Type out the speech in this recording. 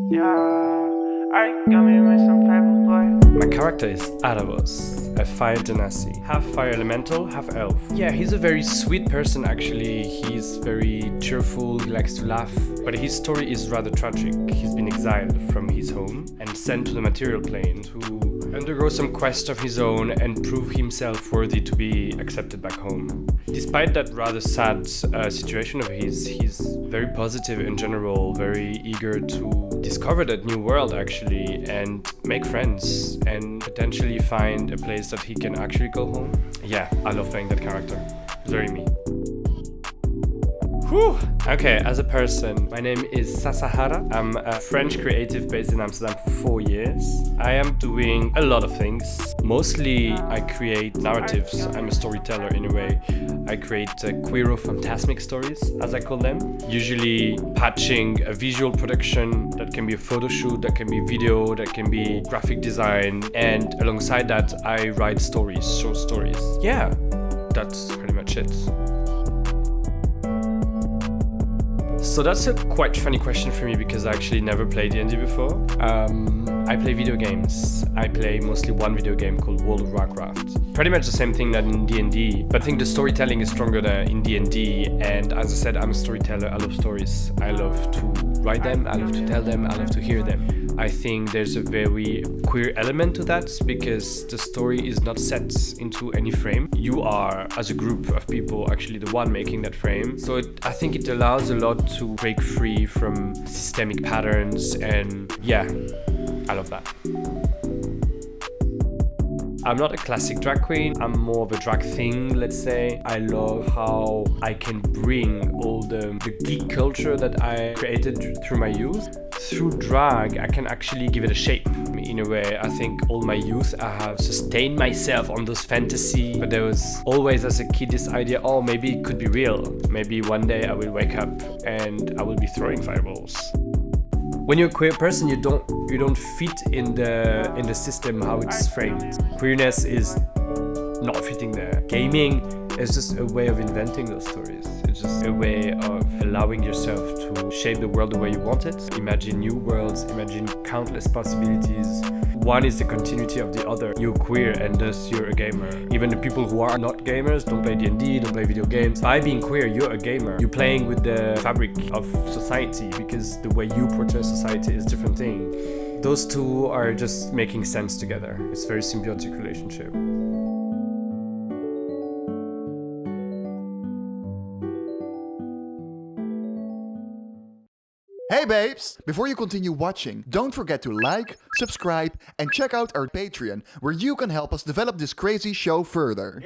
My character is Aaravos, a fire genasi, half fire elemental, half elf. Yeah, he's a very sweet person actually. He's very cheerful, he likes to laugh, but his story is rather tragic. He's been exiled from his home and sent to the material plane to undergo some quest of his own and prove himself worthy to be accepted back home. Despite that rather sad situation of his, he's very positive in general, very eager to discover that new world actually and make friends and potentially find a place that he can actually call home. Yeah, I love playing that character. It's very me. Whew. Okay, as a person, my name is Sasa Hara. I'm a French creative based in Amsterdam for 4 years. I am doing a lot of things. Mostly I create narratives. I'm a storyteller in a way. I create queero-phantasmic stories, as I call them. Usually patching a visual production that can be a photo shoot, that can be video, that can be graphic design. And alongside that, I write stories, short stories. Yeah, that's pretty much it. So that's a quite funny question for me because I actually never played D&D before. I play video games. I play mostly one video game called World of Warcraft. Pretty much the same thing that in D&D, but I think the storytelling is stronger than in D&D. And as I said, I'm a storyteller. I love stories. I love to write them. I love to tell them. I love to hear them. I think there's a very queer element to that because the story is not set into any frame. You are, as a group of people, actually the one making that frame. So I think it allows a lot to break free from systemic patterns, and yeah, I love that. I'm not a classic drag queen, I'm more of a drag thing, let's say. I love how I can bring all the geek culture that I created through my youth. Through drag, I can actually give it a shape. In a way, I think all my youth, I have sustained myself on those fantasy, but there was always as a kid this idea, oh, maybe it could be real. Maybe one day I will wake up and I will be throwing fireballs. When you're a queer person, you don't fit in the system how it's framed. Queerness is not fitting there. Gaming is just a way of inventing those stories. It's just a way of allowing yourself to shape the world the way you want it. Imagine new worlds, imagine countless possibilities. One is the continuity of the other. You're queer and thus you're a gamer. Even the people who are not gamers, don't play D&D, don't play video games. By being queer, you're a gamer. You're playing with the fabric of society because the way you portray society is a different thing. Those two are just making sense together. It's a very symbiotic relationship. Hey babes! Before you continue watching, don't forget to like, subscribe, and check out our Patreon, where you can help us develop this crazy show further.